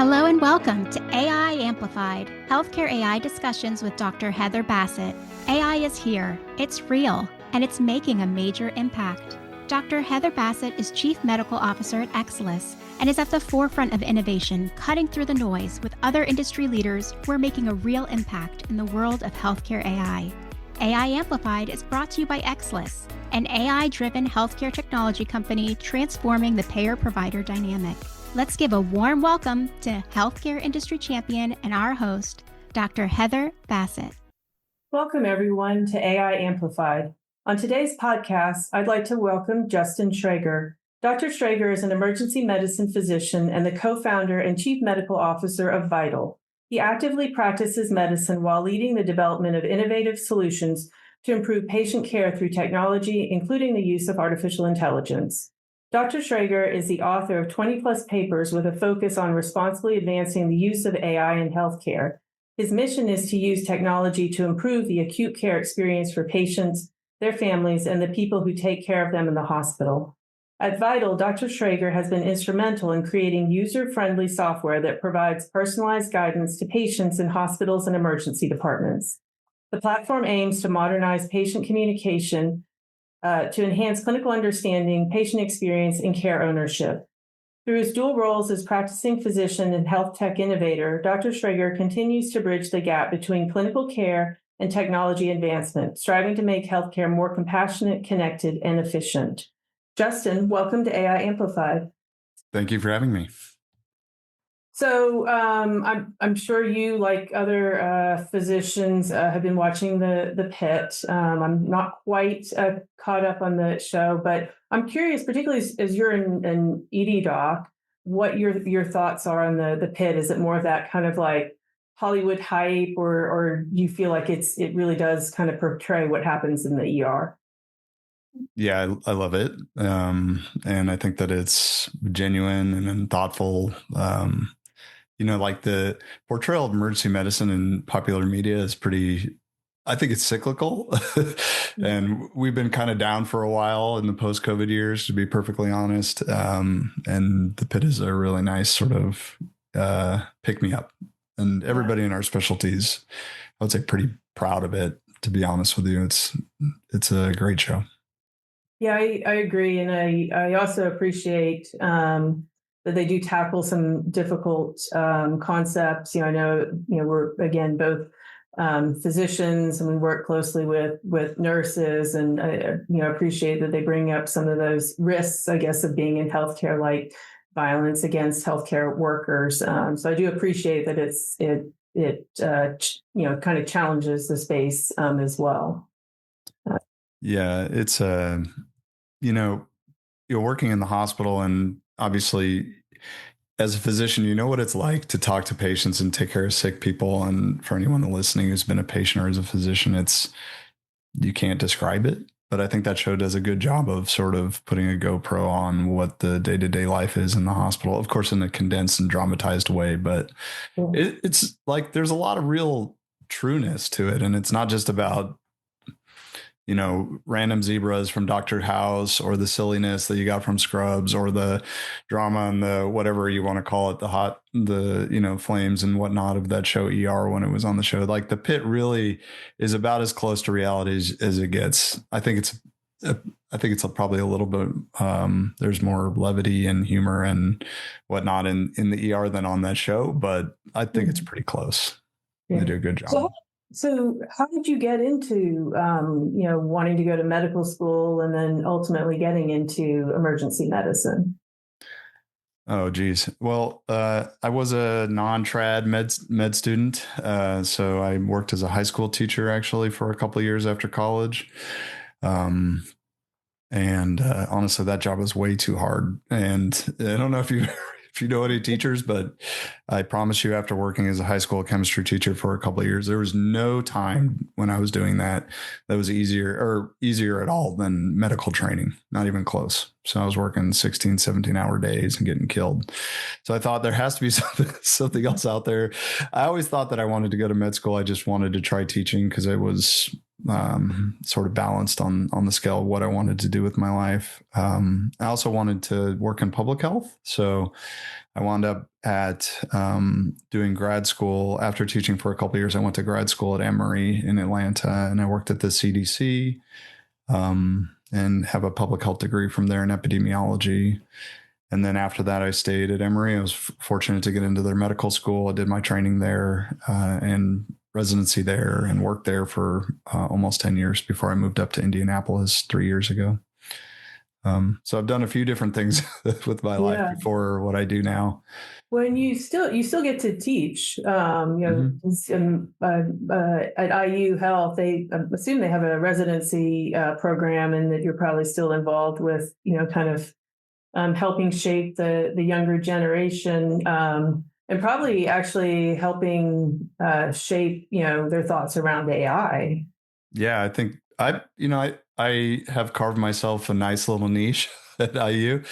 Hello and welcome to AI Amplified, Healthcare AI Discussions with Dr. Heather Bassett. AI is here, it's real, and it's making a major impact. Dr. Heather Bassett is Chief Medical Officer at Exelis and is at the forefront of innovation, cutting through the noise with other industry leaders who are making a real impact in the world of healthcare AI. AI Amplified is brought to you by Exelis, an AI-driven healthcare technology company transforming the payer-provider dynamic. Let's give a warm welcome to healthcare industry champion and our host, Dr. Heather Bassett. Welcome, everyone, to AI Amplified. On today's podcast, I'd like to welcome Justin Schrager. Dr. Schrager is an emergency medicine physician and the co-founder and chief medical officer of Vital. He actively practices medicine while leading the development of innovative solutions to improve patient care through technology, including the use of artificial intelligence. Dr. Schrager is the author of 20-plus papers with a focus on responsibly advancing the use of AI in healthcare. His mission is to use technology to improve the acute care experience for patients, their families, and the people who take care of them in the hospital. At Vital, Dr. Schrager has been instrumental in creating user-friendly software that provides personalized guidance to patients in hospitals and emergency departments. The platform aims to modernize patient communication to enhance clinical understanding, patient experience, and care ownership. Through his dual roles as practicing physician and health tech innovator, Dr. Schrager continues to bridge the gap between clinical care and technology advancement, striving to make healthcare more compassionate, connected, and efficient. Justin, welcome to AI Amplified. Thank you for having me. So I'm sure you, like other physicians, have been watching the Pit. I'm not quite caught up on the show, but I'm curious, particularly as you're an ED doc, what your thoughts are on the Pit. Is it more of that kind of like Hollywood hype, or do you feel like it really does kind of portray what happens in the ER? Yeah, I love it. And I think that it's genuine and thoughtful. Like the portrayal of emergency medicine in popular media is I think it's cyclical. And we've been kind of down for a while in the post-COVID years, to be perfectly honest. And the Pit is a really nice sort of pick-me-up. And everybody in our specialties, I would say, pretty proud of it, to be honest with you. It's a great show. Yeah, I agree. And I also appreciate that they do tackle some difficult concepts. I know, we're, again, both physicians, and we work closely with nurses, and I appreciate that they bring up some of those risks, I guess, of being in healthcare, like violence against healthcare workers. So I do appreciate that it kind of challenges the space as well. Yeah, it's you're working in the hospital, and obviously as a physician, you know what it's like to talk to patients and take care of sick people. And for anyone listening who's been a patient or as a physician, you can't describe it. But I think that show does a good job of sort of putting a GoPro on what the day-to-day life is in the hospital, of course, in a condensed and dramatized way. But it's like there's a lot of real trueness to it. And it's not just about random zebras from Dr. House, or the silliness that you got from Scrubs, or the drama and the whatever you want to call it, the flames and whatnot of that show ER when it was on the show. Like the Pit really is about as close to reality as it gets. I think it's probably a little bit, there's more levity and humor and whatnot in the ER than on that show, but I think it's pretty close. Yeah. They do a good job. So how did you get into, wanting to go to medical school and then ultimately getting into emergency medicine? Oh, geez. Well, I was a non-trad med student. So I worked as a high school teacher, actually, for a couple of years after college. And honestly, that job was way too hard. And I don't know if you know any teachers, but I promise you, after working as a high school chemistry teacher for a couple of years, there was no time when I was doing that was easier at all than medical training, not even close. So I was working 16, 17-hour days and getting killed. So I thought there has to be something else out there. I always thought that I wanted to go to med school. I just wanted to try teaching because it was sort of balanced on the scale of what I wanted to do with my life. I also wanted to work in public health. So I wound up at doing grad school. After teaching for a couple of years, I went to grad school at Emory in Atlanta, and I worked at the CDC and have a public health degree from there in epidemiology. And then after that, I stayed at Emory. I was fortunate to get into their medical school. I did my training there and residency there and worked there for almost 10 years before I moved up to Indianapolis 3 years ago. So I've done a few different things with my life before what I do now. When you still get to teach, at IU Health, they assume they have a residency program, and that you're probably still involved with, kind of helping shape the younger generation, and probably actually helping shape, their thoughts around AI. Yeah, I think I have carved myself a nice little niche at IU.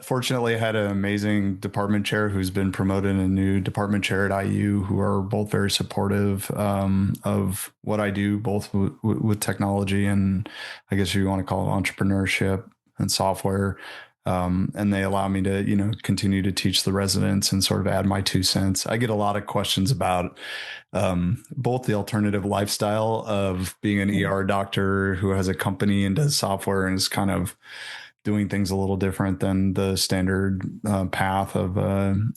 Fortunately, I had an amazing department chair who's been promoted a new department chair at IU, who are both very supportive of what I do, both with technology and, I guess you want to call it, entrepreneurship and software. And they allow me to, continue to teach the residents and sort of add my 2 cents. I get a lot of questions about both the alternative lifestyle of being an ER doctor who has a company and does software and is kind of doing things a little different than the standard path of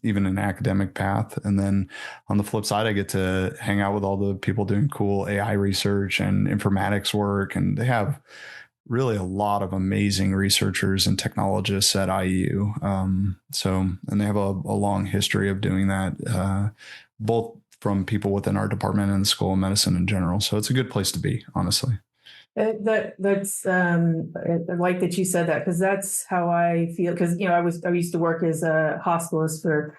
even an academic path. And then on the flip side, I get to hang out with all the people doing cool AI research and informatics work. And they have really a lot of amazing researchers and technologists at IU. And they have a long history of doing that, both from people within our department and the School of Medicine in general. So it's a good place to be, honestly. That's I like that you said that, because that's how I feel. Because I used to work as a hospitalist for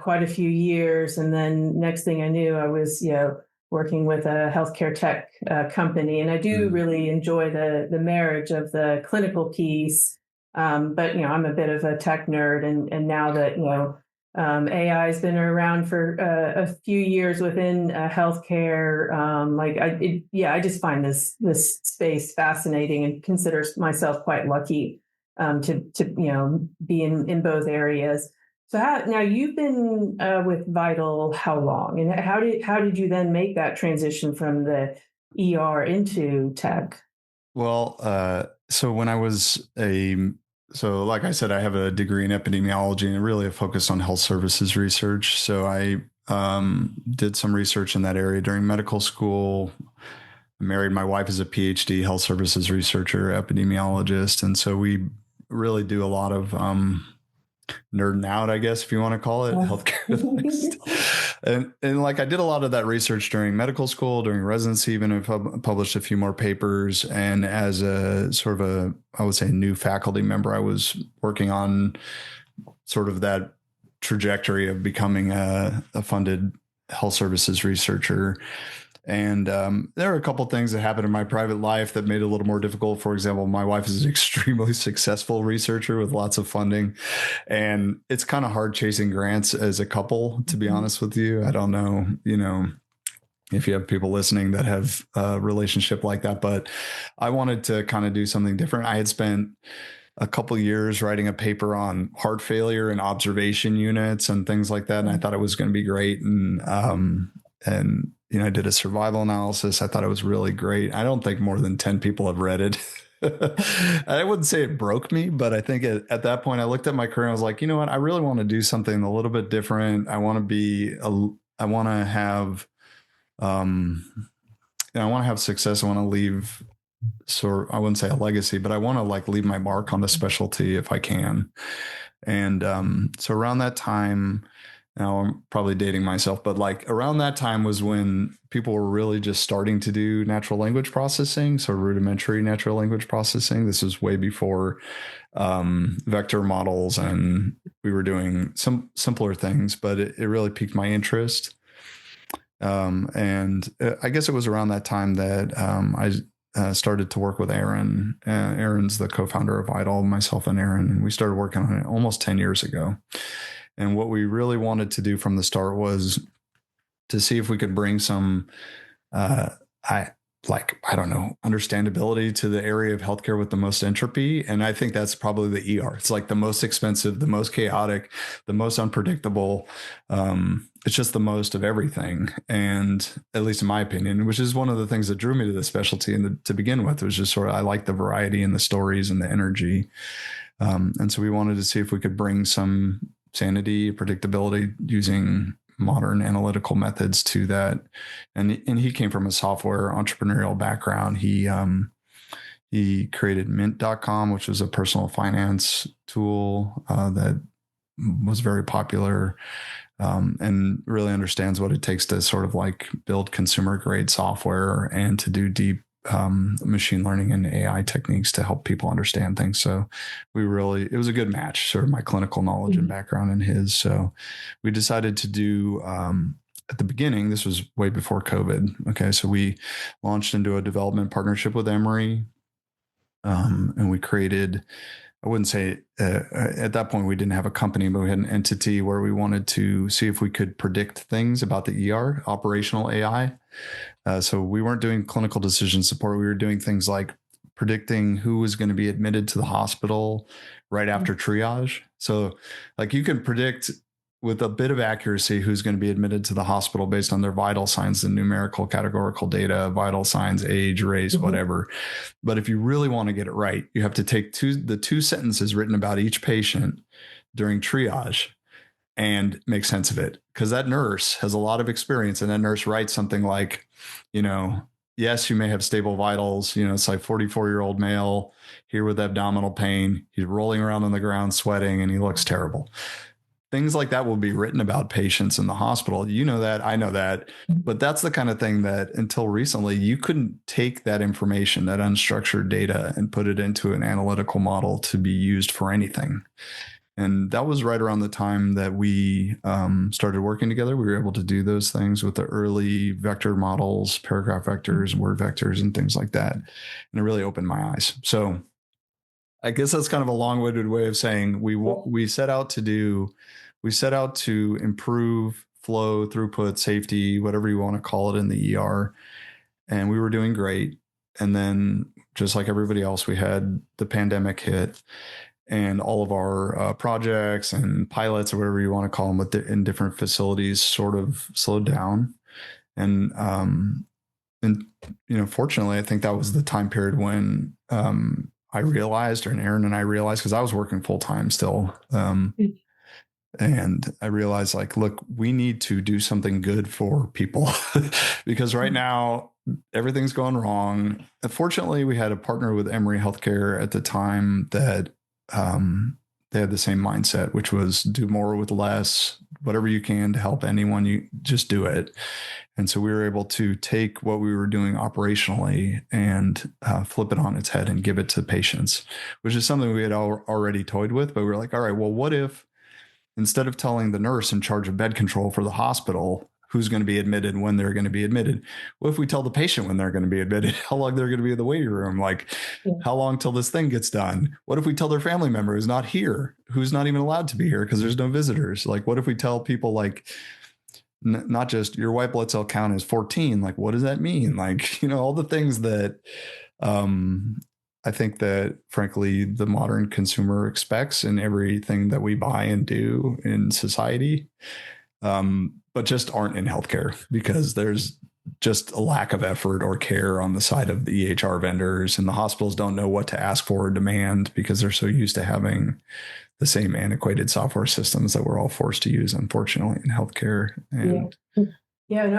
quite a few years, and then next thing I knew, I was working with a healthcare tech company, and I do really enjoy the marriage of the clinical piece. But I'm a bit of a tech nerd, and now that AI has been around for a few years within healthcare, I just find this space fascinating, and consider myself quite lucky to be in both areas. So now you've been with Vital how long, and how did you then make that transition from the ER into tech? Well, so when I was like I said, I have a degree in epidemiology and really a focus on health services research. So I did some research in that area during medical school. I married my wife as a PhD health services researcher, epidemiologist, and so we really do a lot of nerding out, I guess, if you want to call it, healthcare. and like I did a lot of that research during medical school, during residency, even if I published a few more papers. And as a sort of I would say, new faculty member, I was working on sort of that trajectory of becoming a funded health services researcher. And there are a couple of things that happened in my private life that made it a little more difficult. For example, my wife is an extremely successful researcher with lots of funding, and it's kind of hard chasing grants as a couple, to be honest with you. I don't know, if you have people listening that have a relationship like that, but I wanted to kind of do something different. I had spent a couple of years writing a paper on heart failure and observation units and things like that, and I thought it was going to be great. And I did a survival analysis. I thought it was really great. I don't think more than 10 people have read it. I wouldn't say it broke me, but I think at that point I looked at my career and I was like, you know what? I really want to do something a little bit different. I want to have success. I want to leave I wouldn't say a legacy, but I want to leave my mark on the specialty if I can. And so around that time, now I'm probably dating myself, but around that time was when people were really just starting to do natural language processing, so rudimentary natural language processing. This was way before vector models, and we were doing some simpler things, but it really piqued my interest. And I guess it was around that time that I started to work with Aaron. Aaron's the co-founder of Vital, myself and Aaron, and we started working on it almost 10 years ago. And what we really wanted to do from the start was to see if we could bring some, I I don't know, understandability to the area of healthcare with the most entropy. And I think that's probably the ER. It's like the most expensive, the most chaotic, the most unpredictable. It's just the most of everything. And at least in my opinion, which is one of the things that drew me to the specialty to begin with, was just sort of, I like the variety and the stories and the energy. And so we wanted to see if we could bring some sanity, predictability using modern analytical methods to that. And he came from a software entrepreneurial background. He created mint.com, which was a personal finance tool that was very popular, and really understands what it takes to sort of like build consumer grade software and to do deep machine learning and AI techniques to help people understand things. So it was a good match, sort of my clinical knowledge and background and his. So we decided to do, at the beginning, this was way before COVID. Okay. So we launched into a development partnership with Emory, and we created, I wouldn't say at that point we didn't have a company, but we had an entity where we wanted to see if we could predict things about the ER, operational AI. So we weren't doing clinical decision support. We were doing things like predicting who was going to be admitted to the hospital right after triage. So like you can predict with a bit of accuracy who's going to be admitted to the hospital based on their vital signs, the numerical, categorical data, vital signs, age, race, whatever. But if you really want to get it right, you have to take the two sentences written about each patient during triage and make sense of it. Because that nurse has a lot of experience, and that nurse writes something like, yes, you may have stable vitals. It's like 44-year-old male here with abdominal pain. He's rolling around on the ground sweating and he looks terrible. Things like that will be written about patients in the hospital. You know that, I know that, but that's the kind of thing that until recently, you couldn't take that information, that unstructured data, and put it into an analytical model to be used for anything. And that was right around the time that we started working together. We were able to do those things with the early vector models, paragraph vectors, word vectors, and things like that. And it really opened my eyes. So I guess that's kind of a long-winded way of saying we set out to improve flow, throughput, safety, whatever you want to call it in the ER. And we were doing great. And then just like everybody else, we had the pandemic hit. And all of our projects and pilots, or whatever you want to call them, in different facilities, sort of slowed down. And fortunately, I think that was the time period when I realized, or Aaron and I realized, because I was working full time still, and I realized, like, look, we need to do something good for people because right now everything's going wrong. Fortunately, we had a partner with Emory Healthcare at the time that they had the same mindset, which was do more with less, whatever you can to help anyone, you just do it. And so we were able to take what we were doing operationally and flip it on its head and give it to patients, which is something we had already toyed with. But we were like, all right, well, what if instead of telling the nurse in charge of bed control for the hospital who's going to be admitted, when they're going to be admitted, what if we tell the patient when they're going to be admitted, how long they're going to be in the waiting room, like how long till this thing gets done? What if we tell their family member who's not here, who's not even allowed to be here because there's no visitors? Like, what if we tell people, like, not just your white blood cell count is 14, like, what does that mean? Like, all the things that I think that, frankly, the modern consumer expects in everything that we buy and do in society, but just aren't in healthcare because there's just a lack of effort or care on the side of the EHR vendors, and the hospitals don't know what to ask for or demand because they're so used to having the same antiquated software systems that we're all forced to use, unfortunately, in healthcare. And and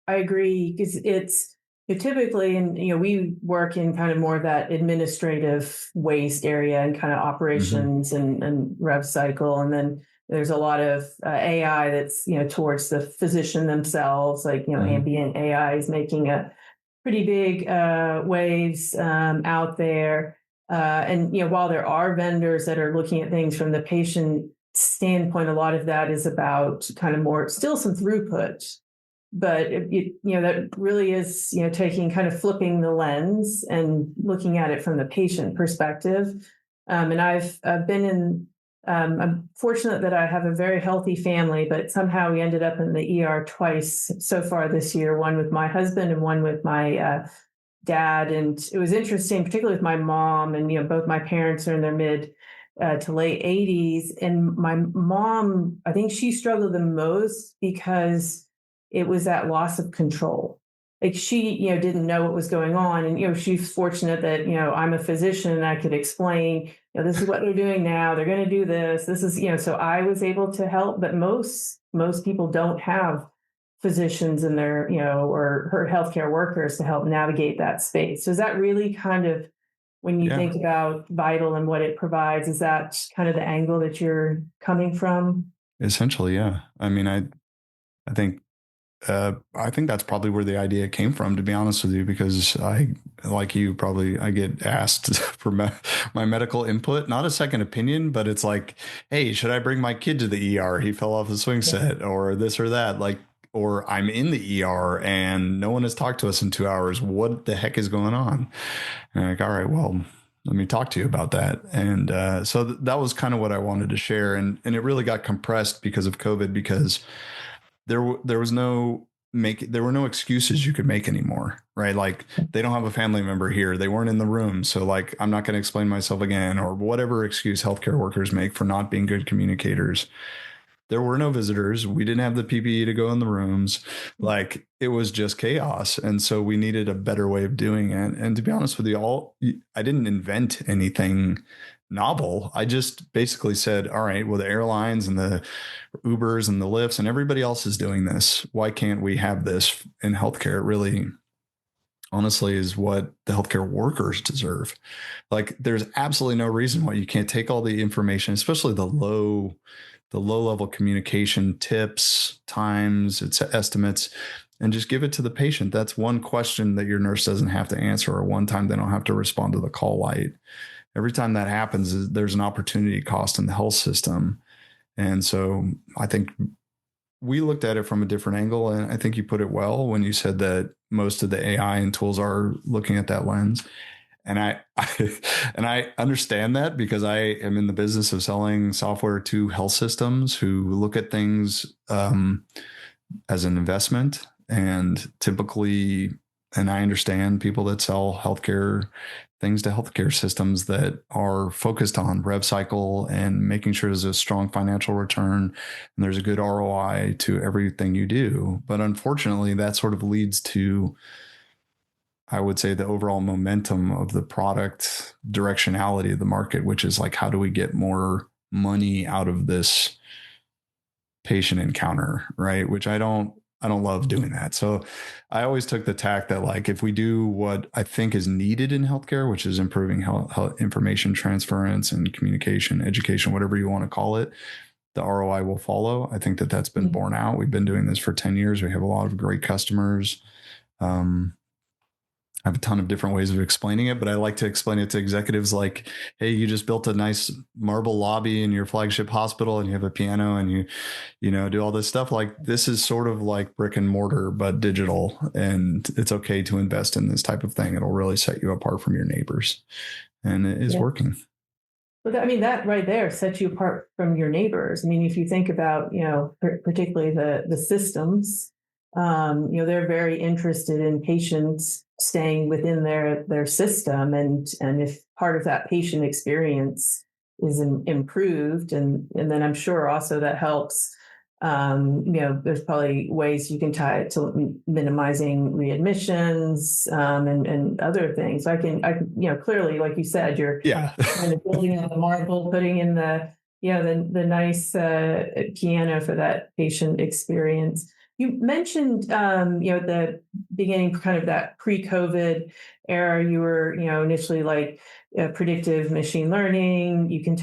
I agree, because it's typically, and we work in kind of more of that administrative waste area and kind of operations and rev cycle, and then there's a lot of AI that's towards the physician themselves, like ambient AI is making a pretty big waves out there. And while there are vendors that are looking at things from the patient standpoint, a lot of that is about kind of more still some throughput, but that really is taking, kind of flipping the lens and looking at it from the patient perspective. And I've been in I'm fortunate that I have a very healthy family, but somehow we ended up in the ER twice so far this year, one with my husband and one with my dad. And it was interesting, particularly with my mom, and both my parents are in their mid to late 80s. And my mom, I think she struggled the most because it was that loss of control. Like she, didn't know what was going on. And, she's fortunate that, I'm a physician and I could explain, this is what they're doing now. They're going to do this. This is, so I was able to help, but most people don't have physicians in their, or her healthcare workers to help navigate that space. So is that really kind of, when you think about Vital and what it provides, is that kind of the angle that you're coming from? Essentially, yeah. I mean, I think that's probably where the idea came from, to be honest with you, because like you, probably I get asked for my medical input, not a second opinion, but it's like, hey, should I bring my kid to the ER? He fell off the swing set, or this or that, or I'm in the ER and no one has talked to us in 2 hours. What the heck is going on? And I'm like, all right, well, let me talk to you about that. And so that was kind of what I wanted to share. And it really got compressed because of COVID, because there were no excuses you could make anymore, right? Like, they don't have a family member here. They weren't in the room. So like, I'm not going to explain myself again, or whatever excuse healthcare workers make for not being good communicators. There were no visitors. We didn't have the PPE to go in the rooms. Like, it was just chaos. And so we needed a better way of doing it. And to be honest with you, I didn't invent anything novel. I just basically said, all right, well, the airlines and the Ubers and the Lyfts and everybody else is doing this. Why can't we have this in healthcare? It really, honestly, is what the healthcare workers deserve. Like, there's absolutely no reason why you can't take all the information, especially the low level communication, tips, times, it's estimates, and just give it to the patient. That's one question that your nurse doesn't have to answer, or one time they don't have to respond to the call light. Every time that happens, there's an opportunity cost in the health system. And so I think we looked at it from a different angle. And I think you put it well when you said that most of the AI and tools are looking at that lens. And I understand that, because I am in the business of selling software to health systems who look at things as an investment. And typically, and I understand people that sell healthcare things to healthcare systems that are focused on rev cycle and making sure there's a strong financial return and there's a good ROI to everything you do. But unfortunately, that sort of leads to, I would say, the overall momentum of the product, directionality of the market, which is like, how do we get more money out of this patient encounter, right? Which I don't love doing that. So I always took the tack that, like, if we do what I think is needed in healthcare, which is improving health information transference and communication, education, whatever you want to call it, the ROI will follow. I think that that's been borne out. We've been doing this for 10 years. We have a lot of great customers. I have a ton of different ways of explaining it, but I like to explain it to executives like, hey, you just built a nice marble lobby in your flagship hospital and you have a piano and you know, do all this stuff. Like, this is sort of like brick and mortar, but digital. And it's okay to invest in this type of thing. It'll really set you apart from your neighbors. And it is working. But I mean, that right there sets you apart from your neighbors. I mean, if you think about, you know, particularly the systems, you know, they're very interested in patients staying within their system, and if part of that patient experience is improved, and then I'm sure also that helps. You know, there's probably ways you can tie it to minimizing readmissions, and other things. I can, you know, clearly, like you said, you're kind of building in the marble, putting in the, you know, the nice piano for that patient experience. You mentioned, you know, at the beginning, kind of that pre-COVID era, you were, you know, initially like predictive machine learning. You can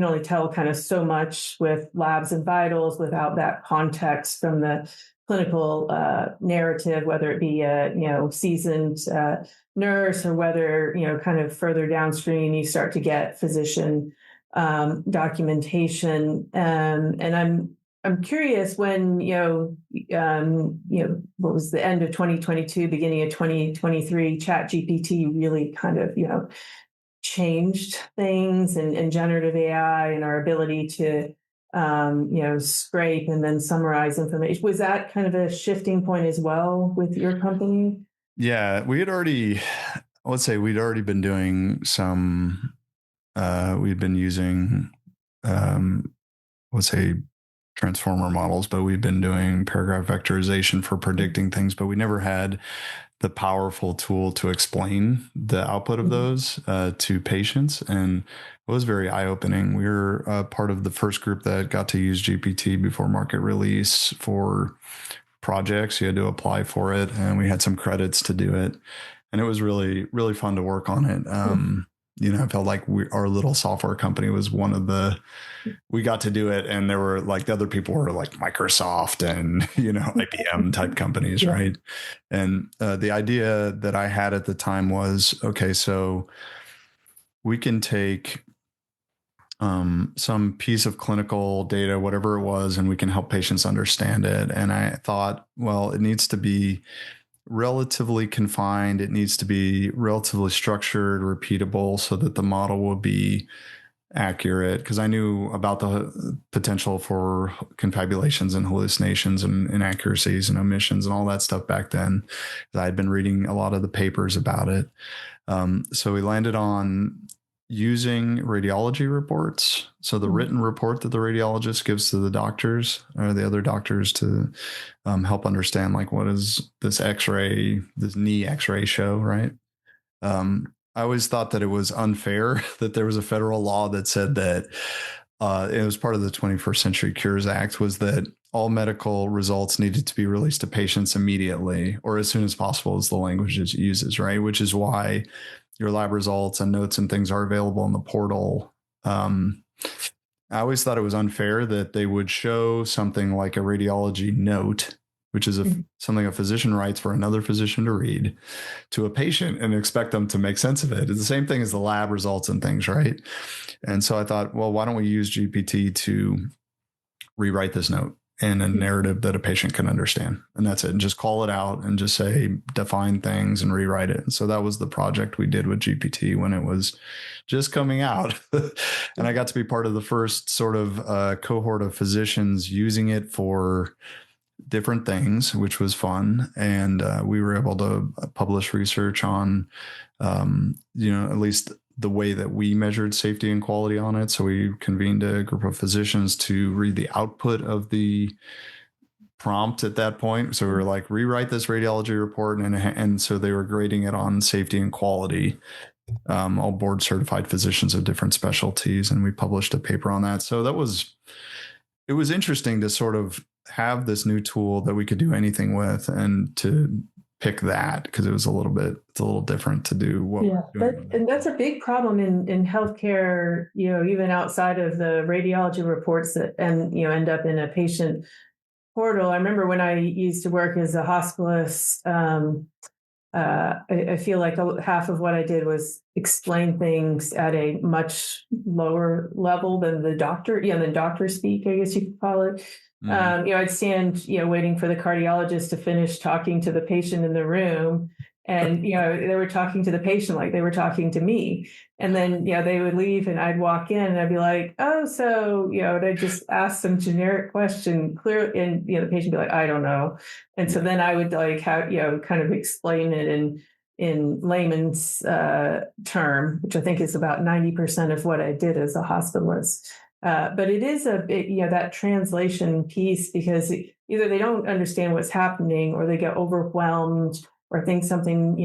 only tell kind of so much with labs and vitals without that context from the clinical narrative, whether it be a, you know, seasoned nurse, or whether, you know, kind of further downstream, you start to get physician documentation. And I'm curious, when, you know, what was the end of 2022, beginning of 2023, ChatGPT really kind of, you know, changed things and generative AI and our ability to, scrape and then summarize information. Was that kind of a shifting point as well with your company? Yeah, let's say we'd already been doing some, we'd been using, let's say transformer models, but we've been doing paragraph vectorization for predicting things, but we never had the powerful tool to explain the output of those to patients. And it was very eye-opening. We were part of the first group that got to use GPT before market release for projects. You had to apply for it, and we had some credits to do it. And it was really, really fun to work on it. I felt like our little software company was we got to do it. And there were like the other people were like Microsoft and, IBM type companies. Yeah. Right. And the idea that I had at the time was, okay, so we can take some piece of clinical data, whatever it was, and we can help patients understand it. And I thought, well, it needs to be relatively confined. It needs to be relatively structured, repeatable, so that the model will be accurate. Because I knew about the potential for confabulations and hallucinations and inaccuracies and omissions and all that stuff back then. I had been reading a lot of the papers about it. So we landed on using radiology reports. So the written report that the radiologist gives to the doctors or the other doctors to help understand, like, what is this X-ray, this knee X-ray show, right? I always thought that it was unfair that there was a federal law that said that it was part of the 21st Century Cures Act, was that all medical results needed to be released to patients immediately or as soon as possible, is the language it uses, right? Which is why your lab results and notes and things are available in the portal. I always thought it was unfair that they would show something like a radiology note, which is something a physician writes for another physician to read, to a patient and expect them to make sense of it. It's the same thing as the lab results and things, right? And so I thought, well, why don't we use GPT to rewrite this note in a narrative that a patient can understand? And that's it. And just call it out and just say, define things and rewrite it. And so that was the project we did with GPT when it was just coming out. And I got to be part of the first sort of cohort of physicians using it for different things, which was fun. And we were able to publish research on, at least the way that we measured safety and quality on it. So we convened a group of physicians to read the output of the prompt at that point. So we were like, rewrite this radiology report. And so they were grading it on safety and quality, all board certified physicians of different specialties. And we published a paper on that. So it was interesting to sort of have this new tool that we could do anything with, and to pick that because it's a little different to do what we're doing. And that's a big problem in healthcare, even outside of the radiology reports that end up in a patient portal. I remember when I used to work as a hospitalist, I feel like half of what I did was explain things at a much lower level than the doctor, the doctor speak, I guess you could call it. I'd stand, waiting for the cardiologist to finish talking to the patient in the room. And, they were talking to the patient like they were talking to me. And then, they would leave and I'd walk in and I'd be like, oh, so, and I'd just ask some generic question clear. And, the patient would be like, I don't know. And so then I would kind of explain it in layman's term, which I think is about 90% of what I did as a hospitalist. But it is that translation piece, because either they don't understand what's happening or they get overwhelmed or think something,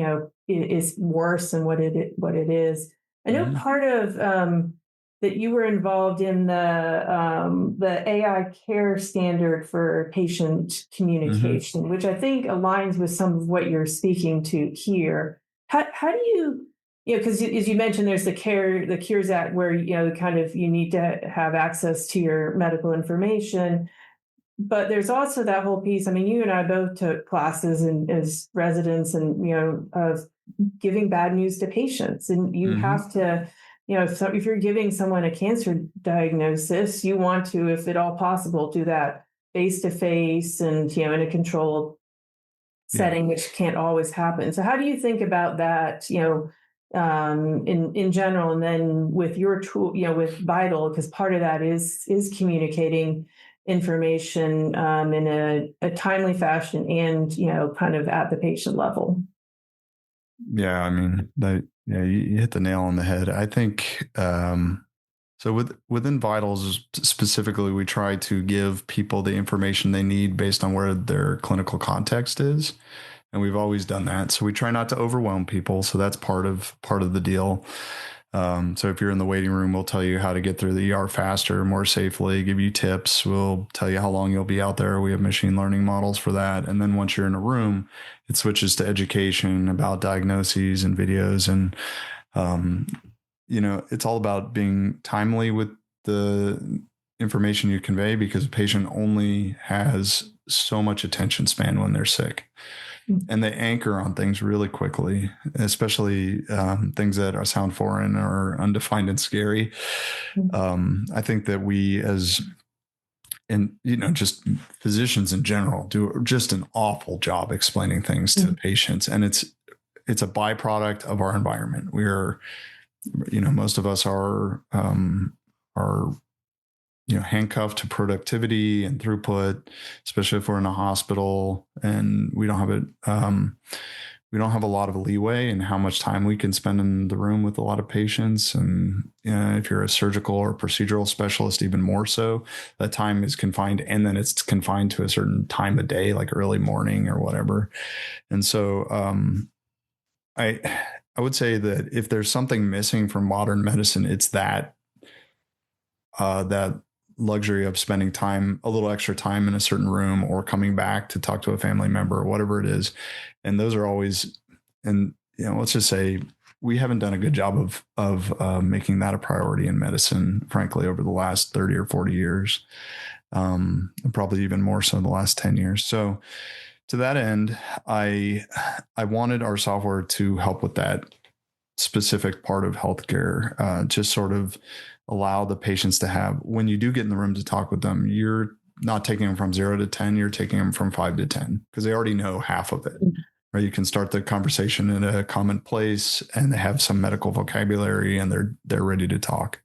is worse than what it is. I know part of that you were involved in the AI care standard for patient communication, which I think aligns with some of what you're speaking to here. How do you, because as you mentioned, there's the Cures Act where, you need to have access to your medical information. But there's also that whole piece. I mean, you and I both took classes as residents and, of giving bad news to patients. And you have to, so if you're giving someone a cancer diagnosis, you want to, if at all possible, do that face-to-face and, in a controlled setting, which can't always happen. So how do you think about that, in general, and then with your tool, with Vital, because part of that is communicating information in a timely fashion and kind of at the patient level. Yeah, I mean, you hit the nail on the head. I think so. Within Vitals specifically, we try to give people the information they need based on where their clinical context is, and we've always done that. So we try not to overwhelm people. So that's part of the deal. So if you're in the waiting room, we'll tell you how to get through the ER faster, more safely, give you tips. We'll tell you how long you'll be out there. We have machine learning models for that. And then once you're in a room, it switches to education about diagnoses and videos. And, it's all about being timely with the information you convey, because a patient only has so much attention span when they're sick. And they anchor on things really quickly, especially things that sound foreign or undefined and scary. I think that we just physicians in general do just an awful job explaining things to patients. And it's a byproduct of our environment. Most of us are handcuffed to productivity and throughput, especially if we're in a hospital and we don't have a lot of leeway in how much time we can spend in the room with a lot of patients. And if you're a surgical or procedural specialist, even more so, that time is confined, and then it's confined to a certain time of day, like early morning or whatever. And so I would say that if there's something missing from modern medicine, it's that luxury of spending a little extra time in a certain room, or coming back to talk to a family member, or whatever it is. And those are always, and let's just say we haven't done a good job of making that a priority in medicine, frankly, over the last 30 or 40 years, and probably even more so in the last 10 years. So to that end, I wanted our software to help with that specific part of healthcare, just sort of allow the patients to have, when you do get in the room to talk with them, you're not taking them from 0 to 10, you're taking them from 5 to 10, because they already know half of it, right? You can start the conversation in a common place, and they have some medical vocabulary, and they're ready to talk.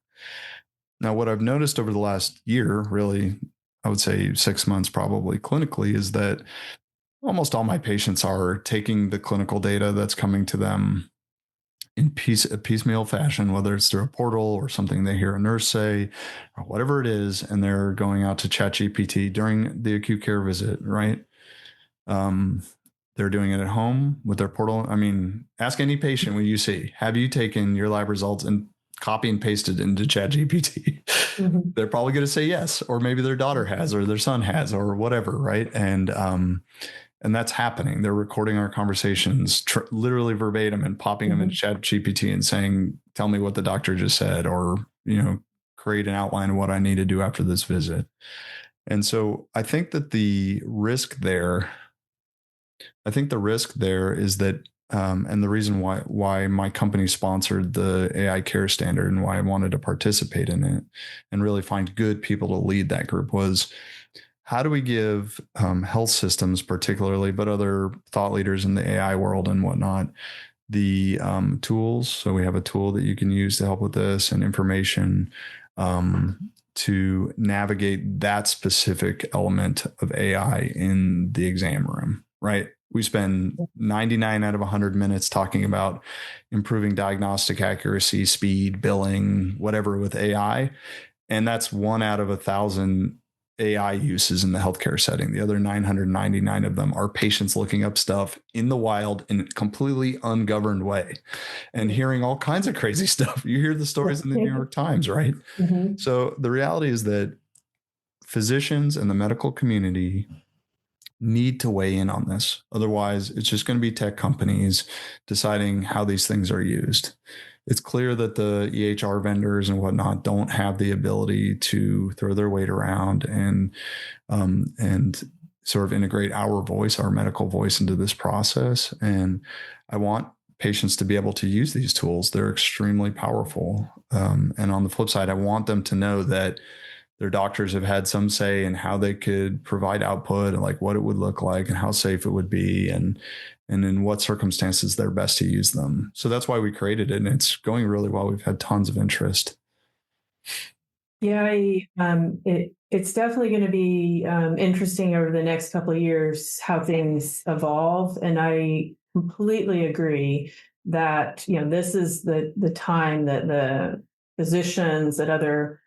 Now, what I've noticed over the last year, really, I would say 6 months probably clinically, is that almost all my patients are taking the clinical data that's coming to them in a piecemeal fashion, whether it's through a portal or something they hear a nurse say, or whatever it is, and they're going out to ChatGPT during the acute care visit, right? They're doing it at home with their portal. I mean, ask any patient when you see, have you taken your lab results and copy and pasted into ChatGPT? They're probably going to say yes, or maybe their daughter has, or their son has, or whatever, right? And that's happening. They're recording our conversations literally verbatim and popping them into ChatGPT and saying, tell me what the doctor just said, or, create an outline of what I need to do after this visit. And so I think that the risk there is that, and the reason why my company sponsored the AI care standard and why I wanted to participate in it and really find good people to lead that group was, how do we give health systems particularly, but other thought leaders in the AI world and whatnot, the tools? So we have a tool that you can use to help with this, and information to navigate that specific element of AI in the exam room, right? We spend 99 out of 100 minutes talking about improving diagnostic accuracy, speed, billing, whatever with AI. And that's 1 out of 1,000 AI uses in the healthcare setting. The other 999 of them are patients looking up stuff in the wild in a completely ungoverned way and hearing all kinds of crazy stuff. You hear the stories in the New York Times, right? So the reality is that physicians and the medical community need to weigh in on this. Otherwise, it's just going to be tech companies deciding how these things are used. It's clear that the EHR vendors and whatnot don't have the ability to throw their weight around and sort of integrate our medical voice into this process. And I want patients to be able to use these tools. They're extremely powerful. And on the flip side, I want them to know that their doctors have had some say in how they could provide output and like what it would look like and how safe it would be and in what circumstances they're best to use them. So that's why we created it, and it's going really well. We've had tons of interest. Yeah, it's definitely going to be interesting over the next couple of years how things evolve, and I completely agree that this is the time that the physicians, that other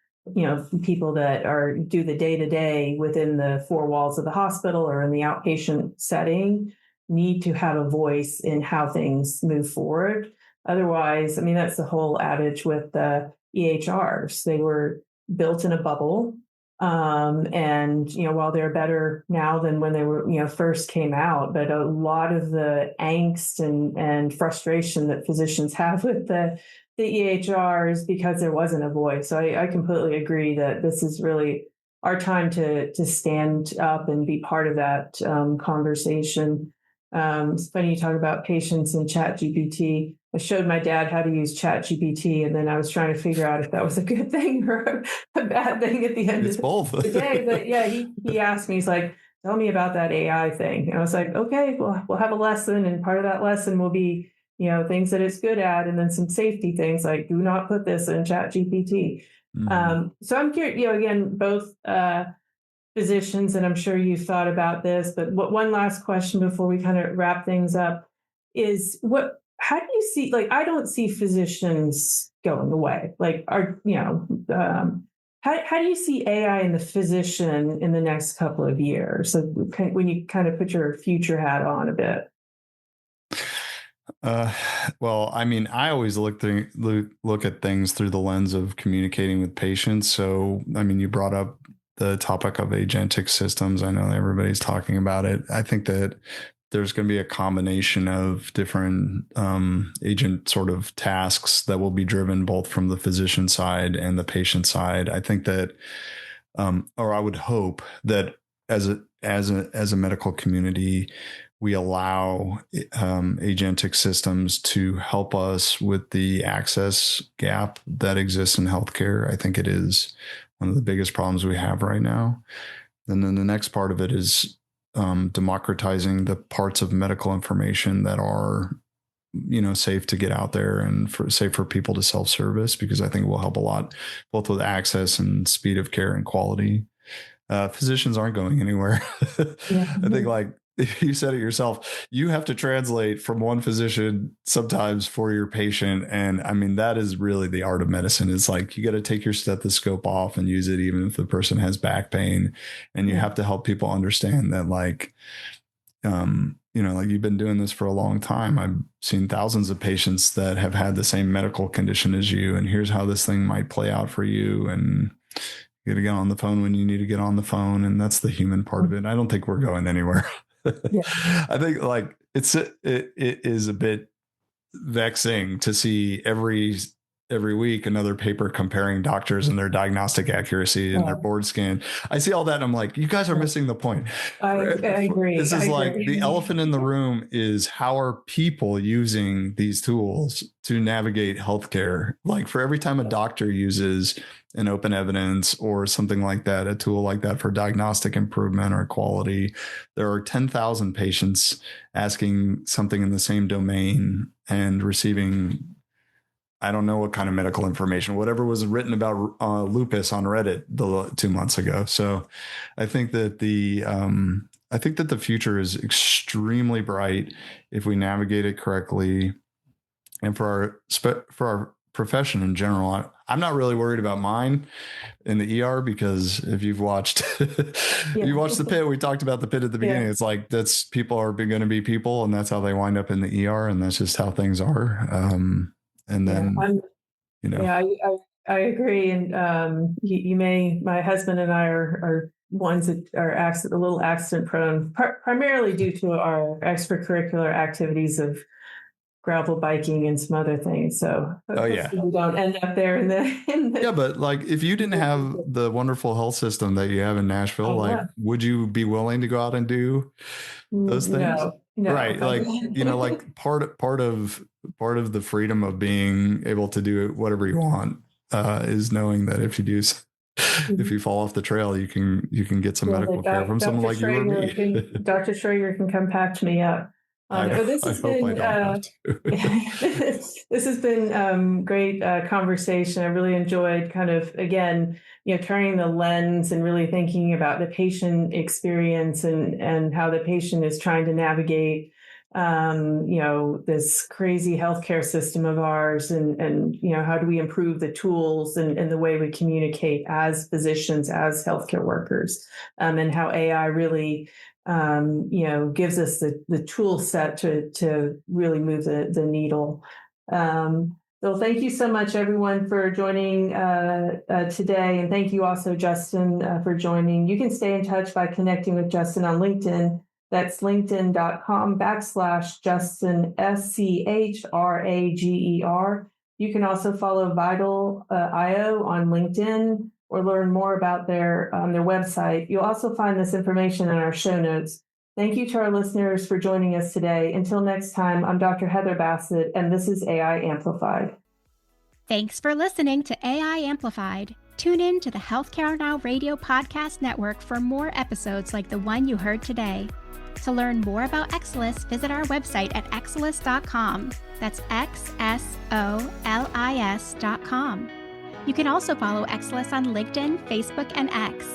people that do the day to day within the four walls of the hospital or in the outpatient setting need to have a voice in how things move forward. Otherwise, I mean, that's the whole adage with the EHRs. They were built in a bubble. And while they're better now than when they were first came out, but a lot of the angst and frustration that physicians have with the EHRs because there wasn't a voice. So I completely agree that this is really our time to stand up and be part of that conversation. It's funny you talk about patients and ChatGPT. I showed my dad how to use ChatGPT, and then I was trying to figure out if that was a good thing or a bad thing at the end It's of both. the day. But yeah, he asked me, he's like, tell me about that AI thing. And I was like, okay, well, we'll have a lesson, and part of that lesson will be, things that it's good at, and then some safety things like do not put this in ChatGPT. So I'm curious, again, both physicians, and I'm sure you've thought about this, but one last question before we kind of wrap things up is how do you see, like, I don't see physicians going away. Like, how do you see AI in the physician in the next couple of years? So when you kind of put your future hat on a bit. Well, I mean, I always look at things through the lens of communicating with patients. So, I mean, you brought up the topic of agentic systems. I know everybody's talking about it. I think that there's going to be a combination of different agent sort of tasks that will be driven both from the physician side and the patient side. I think that, or I would hope that as a medical community, we allow agentic systems to help us with the access gap that exists in healthcare. I think it is one of the biggest problems we have right now. And then the next part of it is democratizing the parts of medical information that are, safe to get out there and safe for people to self-service, because I think it will help a lot, both with access and speed of care and quality. Physicians aren't going anywhere. Yeah. I think, like you said it yourself, you have to translate from one physician sometimes for your patient. And I mean, that is really the art of medicine. It's like, you got to take your stethoscope off and use it, even if the person has back pain. And you have to help people understand that, like, like, you've been doing this for a long time. I've seen thousands of patients that have had the same medical condition as you. And here's how this thing might play out for you. And you got to get on the phone when you need to get on the phone. And that's the human part of it. I don't think we're going anywhere. Yeah. I think, like, it is a bit vexing to see every week another paper comparing doctors and their diagnostic accuracy and their board scan. I see all that and I'm like, you guys are missing the point. I agree. This is like the elephant in the room is, how are people using these tools to navigate healthcare? Like, for every time a doctor uses an open evidence or something like that, a tool like that for diagnostic improvement or quality, there are 10,000 patients asking something in the same domain and receiving, I don't know what kind of medical information, whatever was written about lupus on Reddit 2 months ago. So I think that the future is extremely bright if we navigate it correctly. And for our profession in general, I'm not really worried about mine in the ER, because if you've watched, you watched The Pit, we talked about The Pit at the beginning. It's like, people are going to be people, and that's how they wind up in the ER. And that's just how things are. And then, I agree. And my husband and I are ones that are a little accident prone, primarily due to our extracurricular activities of gravel biking and some other things. So we don't end up there in the yeah, but like, if you didn't have the wonderful health system that you have in Nashville, would you be willing to go out and do those things? No. Right. Like, like part of the freedom of being able to do whatever you want is knowing that if you do if you fall off the trail, you can get some medical care from someone like you or me. Dr. Schrager can come patch me up. I hope I don't have to. This has been great conversation. I really enjoyed kind of, again, turning the lens and really thinking about the patient experience and how the patient is trying to navigate this crazy healthcare system of ours, and how do we improve the tools and the way we communicate as physicians, as healthcare workers, and how AI really gives us the tool set to really move the needle. So thank you so much, everyone, for joining today. And thank you also, Justin, for joining. You can stay in touch by connecting with Justin on LinkedIn. That's linkedin.com/Justin, SCHRAGER. You can also follow Vital.io on LinkedIn or learn more about their website. You'll also find this information in our show notes. Thank you to our listeners for joining us today. Until next time, I'm Dr. Heather Bassett, and this is AI Amplified. Thanks for listening to AI Amplified. Tune in to the Healthcare Now Radio Podcast Network for more episodes like the one you heard today. To learn more about Exelis, visit our website at exelis.com. That's XSOLIS.com. You can also follow Exelis on LinkedIn, Facebook, and X.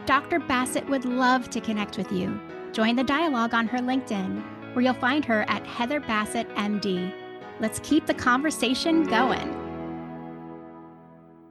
Dr. Bassett would love to connect with you. Join the dialogue on her LinkedIn, where you'll find her at Heather Bassett, MD. Let's keep the conversation going.